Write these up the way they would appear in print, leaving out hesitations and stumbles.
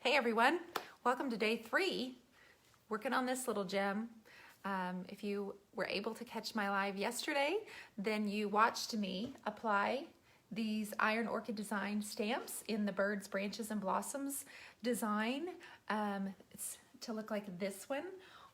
Hey everyone, welcome to day 3. Working on this little gem. If you were able to catch my live yesterday, then you watched me apply these Iron Orchid Design stamps in the Birds, Branches, and Blossoms design. It's to look like this one.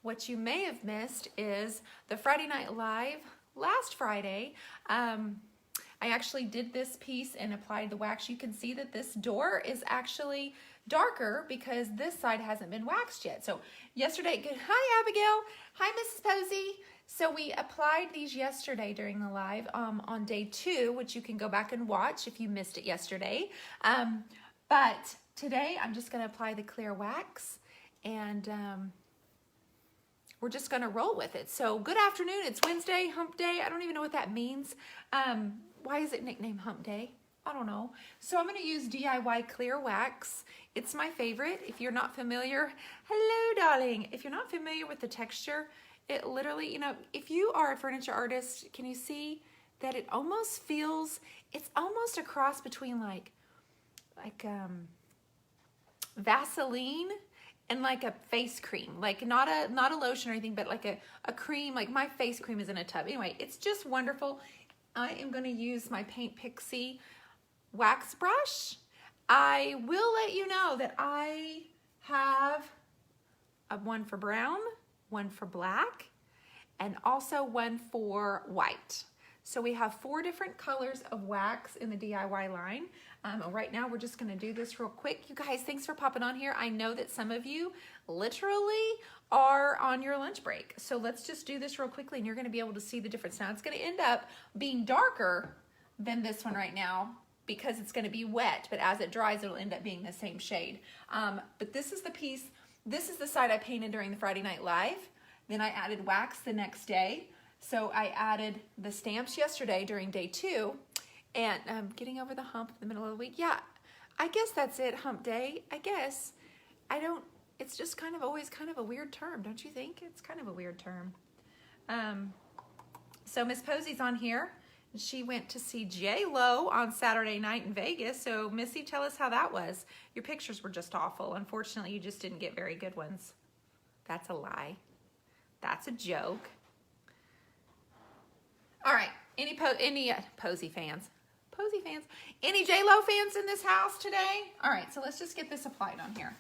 What you may have missed is the Friday Night Live last Friday. I actually did this piece and applied the wax. You can see that this door is actually darker because this side hasn't been waxed yet. So yesterday, hi Abigail, hi Mrs. Posey. So we applied these yesterday during the live on day 2, which you can go back and watch if you missed it yesterday. But today I'm just gonna apply the clear wax and we're just gonna roll with it. So good afternoon, it's Wednesday, hump day. I don't even know what that means. Why is it nicknamed hump day? I don't know. So I'm gonna use DIY clear wax. It's my favorite. If you're not familiar, hello darling. If you're not familiar with the texture, it literally, if you are a furniture artist, can you see that it almost feels, it's almost a cross between like Vaseline and like a face cream, like not a lotion or anything, but like a cream, like my face cream is in a tub. Anyway, it's just wonderful. I am gonna use my Paint Pixie wax brush. I will let you know that I have one for brown, one for black, and also one for white. So we have 4 different colors of wax in the DIY line. Right now we're just gonna do this real quick. You guys, thanks for popping on here. I know that some of you literally are on your lunch break. So let's just do this real quickly and you're gonna be able to see the difference. Now it's gonna end up being darker than this one right now because it's gonna be wet, but as it dries, it'll end up being the same shade. But this is the piece, this is the side I painted during the Friday Night Live. Then I added wax the next day. So I added the stamps yesterday during day 2 and getting over the hump in the middle of the week. Yeah, I guess that's it, hump day. I guess, it's just kind of always kind of a weird term, don't you think? It's kind of a weird term. So Miss Posey's on here. She went to see J-Lo on Saturday night in Vegas. So Missy, tell us how that was. Your pictures were just awful. Unfortunately, you just didn't get very good ones. That's a lie. That's a joke. All right, any Posey fans? Posey fans? Any J-Lo fans in this house today? All right, so let's just get this applied on here.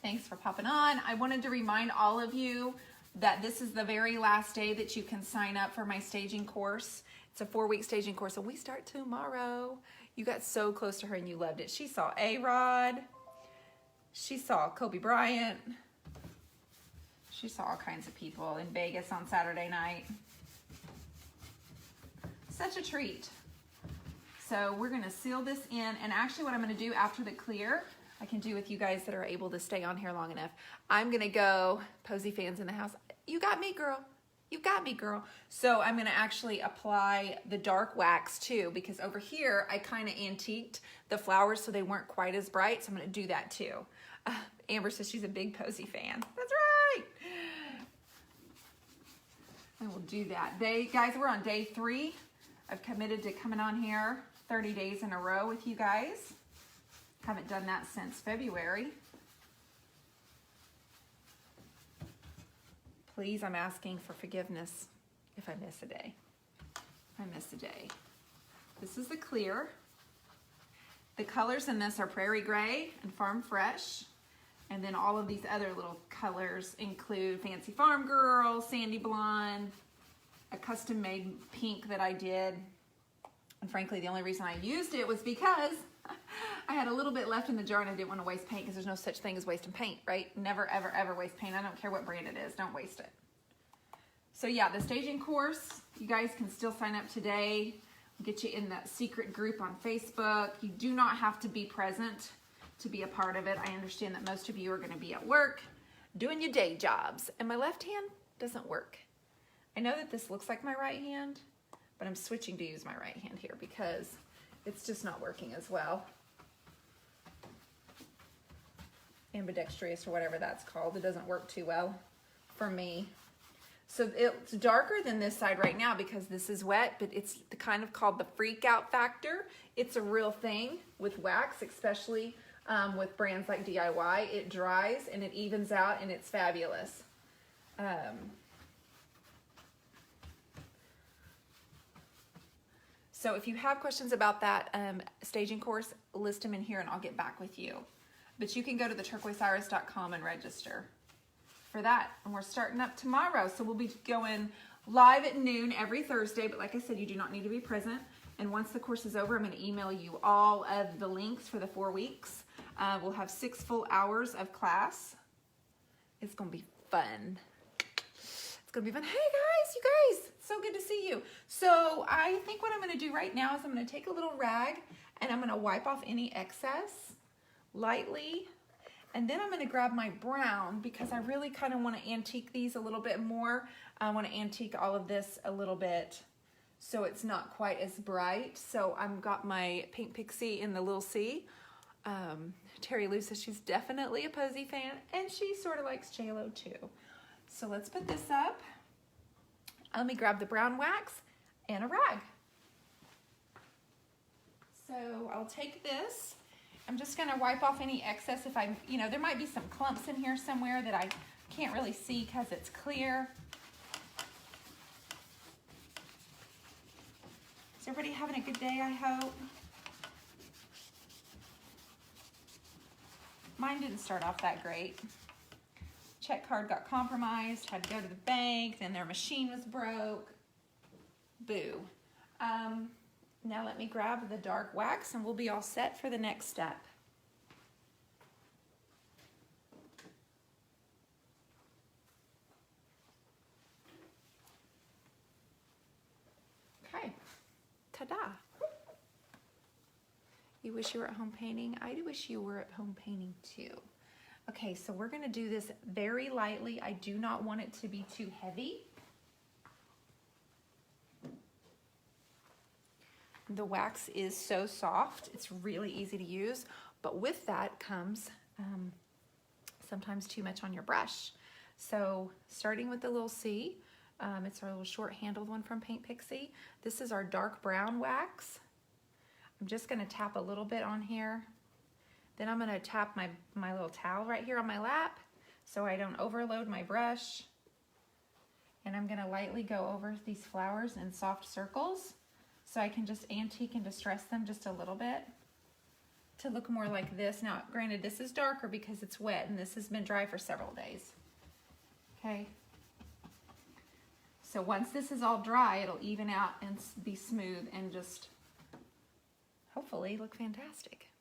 Thanks for popping on. I wanted to remind all of you that this is the very last day that you can sign up for my staging course. It's a 4-week staging course, and we start tomorrow. You got so close to her and you loved it. She saw A-Rod. She saw Kobe Bryant. She saw all kinds of people in Vegas on Saturday night. Such a treat. So we're gonna seal this in, and actually what I'm gonna do after the clear, I can do with you guys that are able to stay on here long enough. I'm gonna go, Posey fans in the house, you got me, girl. You got me, girl. So I'm gonna actually apply the dark wax too, because over here, I kinda antiqued the flowers so they weren't quite as bright, so I'm gonna do that too. Amber says she's a big Posey fan. That's right. I will do that. Guys, we're on day 3. I've committed to coming on here 30 days in a row with you guys. Haven't done that since February. Please, I'm asking for forgiveness if I miss a day. I miss a day. This is the clear. The colors in this are Prairie Gray and Farm Fresh. And then all of these other little colors include Fancy Farm Girl, Sandy Blonde, a custom made pink that I did. And frankly, the only reason I used it was because I had a little bit left in the jar and I didn't want to waste paint because there's no such thing as wasting paint, right? Never, ever, ever waste paint. I don't care what brand it is. Don't waste it. So yeah, the staging course, you guys can still sign up today. We'll get you in that secret group on Facebook. You do not have to be present to be a part of it. I understand that most of you are going to be at work doing your day jobs, and my left hand doesn't work. I know that this looks like my right hand, but I'm switching to use my right hand here because it's just not working as well. Ambidextrous or whatever that's called. It doesn't work too well for me. So it's darker than this side right now because this is wet, but it's kind of called the freak out factor. It's a real thing with wax, especially with brands like DIY. It dries and it evens out and it's fabulous. So if you have questions about that staging course, list them in here and I'll get back with you. But you can go to the turquoiseiris.com and register for that. And we're starting up tomorrow. So we'll be going live at noon every Thursday. But like I said, you do not need to be present. And once the course is over, I'm going to email you all of the links for the 4 weeks. We'll have 6 full hours of class. It's going to be fun. It's going to be fun. Hey guys, you guys. So good to see you. So I think what I'm going to do right now is I'm going to take a little rag and I'm going to wipe off any excess lightly. And then I'm going to grab my brown because I really kind of want to antique these a little bit more. I want to antique all of this a little bit so it's not quite as bright. So I've got my Pink Pixie in the Little C. Terry Lou says she's definitely a Posey fan and she sort of likes JLo too. So let's put this up. Let me grab the brown wax and a rag. So I'll take this. I'm just gonna wipe off any excess if I'm, there might be some clumps in here somewhere that I can't really see because it's clear. Is everybody having a good day, I hope? Mine didn't start off that great. Check card got compromised, had to go to the bank, then their machine was broke. Boo. Now let me grab the dark wax and we'll be all set for the next step. Okay, ta-da. You wish you were at home painting? I do wish you were at home painting too. Okay, so we're gonna do this very lightly. I do not want it to be too heavy. The wax is so soft, it's really easy to use, but with that comes sometimes too much on your brush. So starting with the Little C, it's our little short handled one from Paint Pixie. This is our dark brown wax. I'm just gonna tap a little bit on here. Then I'm gonna tap my little towel right here on my lap so I don't overload my brush. And I'm gonna lightly go over these flowers in soft circles so I can just antique and distress them just a little bit to look more like this. Now, granted, this is darker because it's wet and this has been dry for several days. Okay. So once this is all dry, it'll even out and be smooth and just hopefully look fantastic.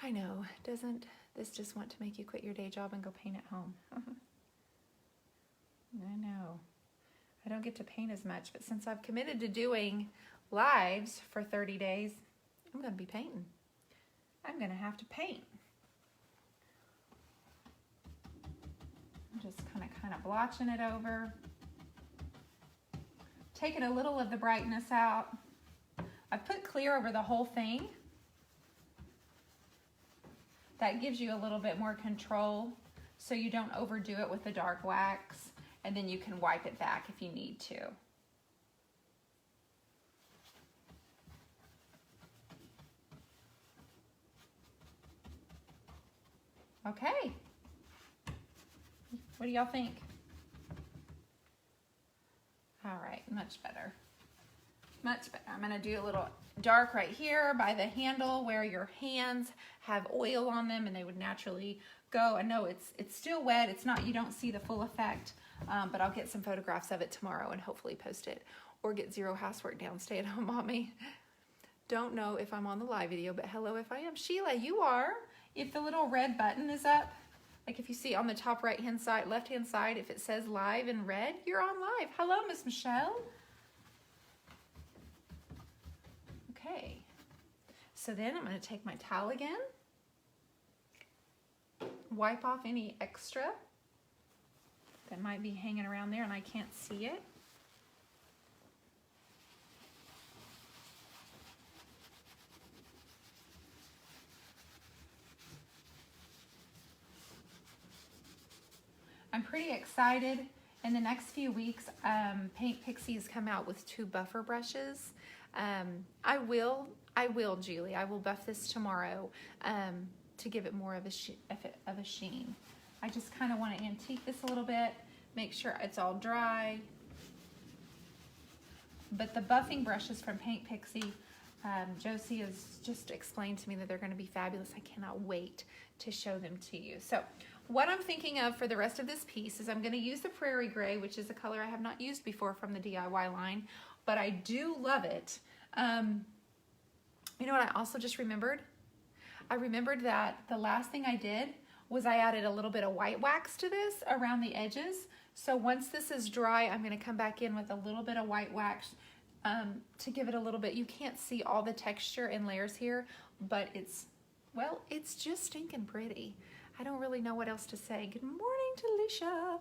I know, doesn't this just want to make you quit your day job and go paint at home? I know. I don't get to paint as much, but since I've committed to doing lives for 30 days, I'm going to be painting. I'm going to have to paint. I'm just kind of blotching it over. Taking a little of the brightness out. I put clear over the whole thing. That gives you a little bit more control so you don't overdo it with the dark wax, and then you can wipe it back if you need to. Okay. What do y'all think? All right, much better. Much better. I'm gonna do a little dark right here by the handle where your hands have oil on them and they would naturally go. I know it's still wet. It's not, you don't see the full effect, but I'll get some photographs of it tomorrow and hopefully post it or get zero housework down. Stay at home, mommy. Don't know if I'm on the live video, but hello if I am. Sheila, you are. If the little red button is up, like if you see on the top right-hand side, left-hand side, if it says live in red, you're on live. Hello, Miss Michelle. Okay, so then I'm going to take my towel again, wipe off any extra that might be hanging around there and I can't see it. I'm pretty excited In the next few weeks, Paint Pixies come out with 2 buffer brushes. I will, Julie, I will buff this tomorrow to give it more of a sheen. I just kind of want to antique this a little bit, make sure it's all dry. But the buffing brushes from Paint Pixie, Josie has just explained to me that they're going to be fabulous. I cannot wait to show them to you. So what I'm thinking of for the rest of this piece is I'm going to use the Prairie Gray, which is a color I have not used before from the DIY line, but I do love it. You know what I also just remembered? I remembered that the last thing I did was I added a little bit of white wax to this around the edges. So once this is dry, I'm going to come back in with a little bit of white wax to give it a little bit. You can't see all the texture and layers here, but it's, well, it's just stinking pretty. I don't really know what else to say. Good morning, Talisha.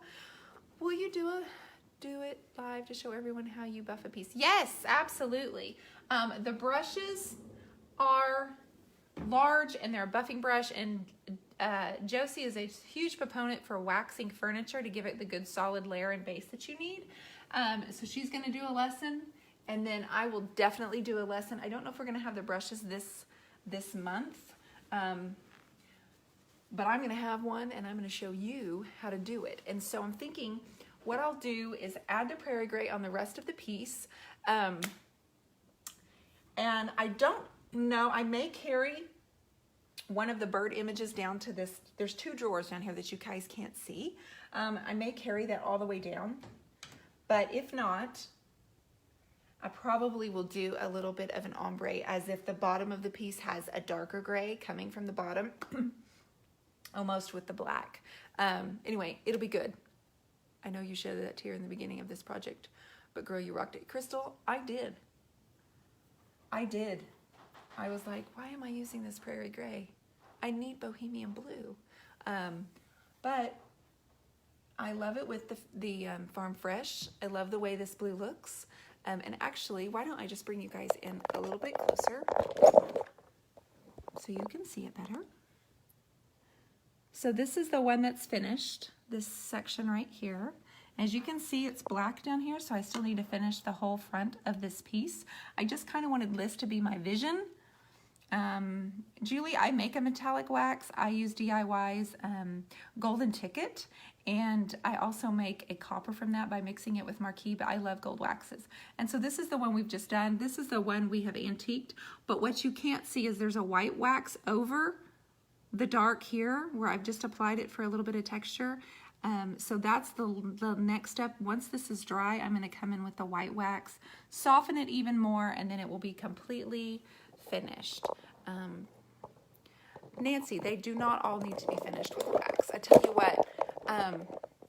Will you do it live to show everyone how you buff a piece? Yes, absolutely. The brushes are large and they're a buffing brush, and Josie is a huge proponent for waxing furniture to give it the good solid layer and base that you need. So she's going to do a lesson, and then I will definitely do a lesson. I don't know if we're going to have the brushes this month, but I'm going to have one, and I'm going to show you how to do it. And so I'm thinking what I'll do is add the Prairie Gray on the rest of the piece, and I don't know, I may carry one of the bird images down to this. There's 2 drawers down here that you guys can't see. I may carry that all the way down, but if not, I probably will do a little bit of an ombre as if the bottom of the piece has a darker gray coming from the bottom, almost with the black. Anyway, it'll be good. I know you showed that here in the beginning of this project, but girl, you rocked it. Crystal, I did. I was like, why am I using this Prairie Gray? I need Bohemian Blue. But I love it with the Farm Fresh. I love the way this blue looks. And actually, why don't I just bring you guys in a little bit closer so you can see it better. So this is the one that's finished, this section right here. As you can see, it's black down here, so I still need to finish the whole front of this piece. I just kind of wanted this to be my vision. Julie, I make a metallic wax. I use DIY's Golden Ticket, and I also make a copper from that by mixing it with Marquee, but I love gold waxes. And so this is the one we've just done. This is the one we have antiqued, but what you can't see is there's a white wax over the dark here where I've just applied it for a little bit of texture. So that's the next step. Once this is dry, I'm going to come in with the white wax, soften it even more, and then it will be completely finished. Nancy, they do not all need to be finished with wax. I tell you what,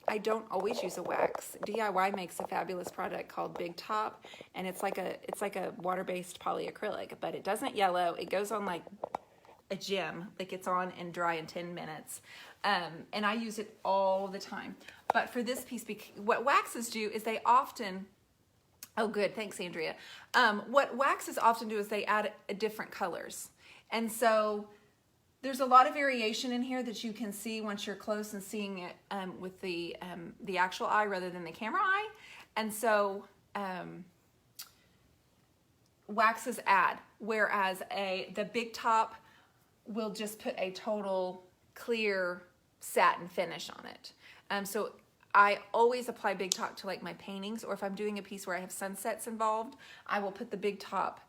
I don't always use a wax. DIY makes a fabulous product called Big Top, and it's like a water-based polyacrylic, but it doesn't yellow. It goes on like a gem, like it's on and dry in 10 minutes. And I use it all the time. But for this piece, what waxes do is they often, oh good, thanks Andrea. What waxes often do is they add different colors. And so there's a lot of variation in here that you can see once you're close and seeing it with the actual eye rather than the camera eye. And so waxes add, whereas the Big Top will just put a total clear satin finish on it. So I always apply Big Top to like my paintings, or if I'm doing a piece where I have sunsets involved, I will put the Big Top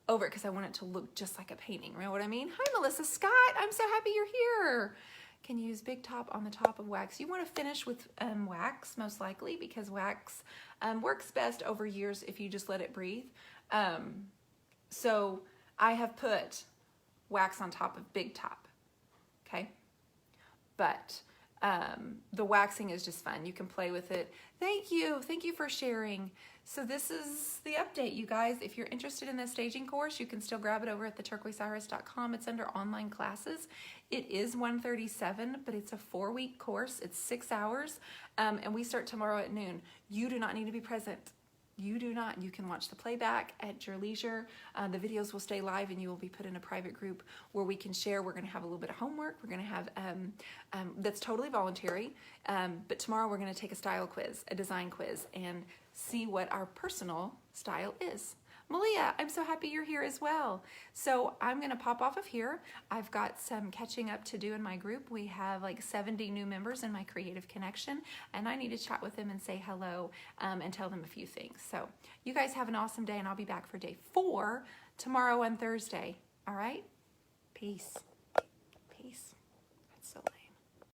over it because I want it to look just like a painting. You know what I mean? Hi, Melissa Scott. I'm so happy you're here. Can you use Big Top on the top of wax? You want to finish with wax, most likely, because wax works best over years if you just let it breathe. So I have put wax on top of Big Top, okay? But the waxing is just fun. You can play with it. Thank you for sharing. So this is the update, you guys. If you're interested in the staging course, you can still grab it over at the turquoiseiris.com. It's under online classes. It is $137, but it's a 4-week course. It's 6 hours, and we start tomorrow at noon. You do not need to be present. You do not. You can watch the playback at your leisure. The videos will stay live and you will be put in a private group where we can share. We're going to have a little bit of homework. We're going to have, that's totally voluntary. But tomorrow we're going to take a style quiz, a design quiz, and see what our personal style is. Malia, I'm so happy you're here as well. So I'm going to pop off of here. I've got some catching up to do in my group. We have like 70 new members in my Creative Connection, and I need to chat with them and say hello and tell them a few things. So you guys have an awesome day, and I'll be back for day 4 tomorrow on Thursday. All right? Peace.